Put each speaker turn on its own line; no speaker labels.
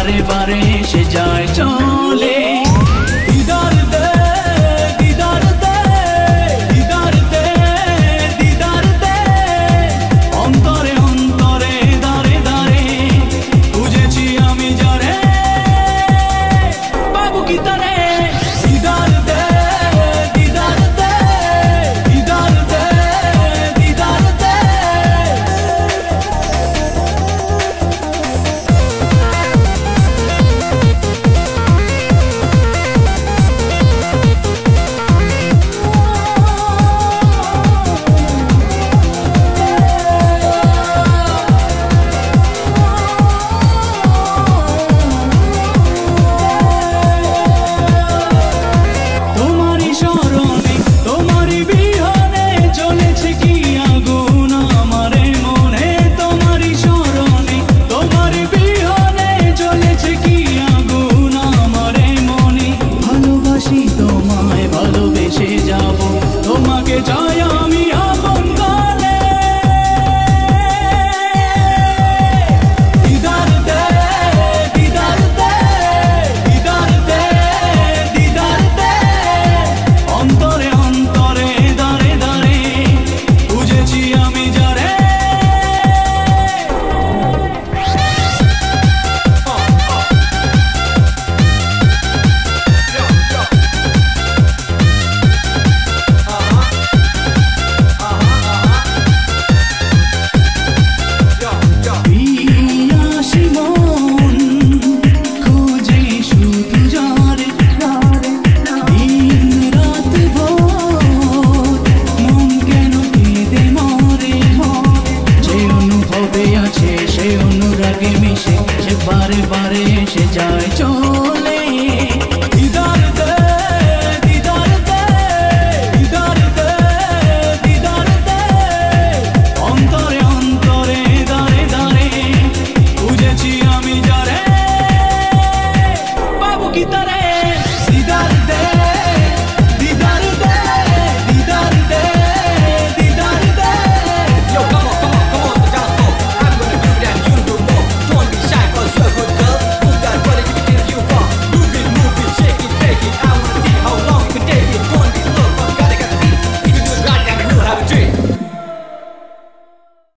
বারে বারে এসে যায় চলে। দিদার দে দিদার দে দিদার দে দিদার দে, অন্তরে অন্তরে দাঁড়ে দাঁড়ে বুঝেছি আমি যারে বাবু কি তারে। দিদার দে দিদার দে দিদার দে দিদার দে। সে অনুরাগে মিশে সে বারে বারে এসে যায় চলে।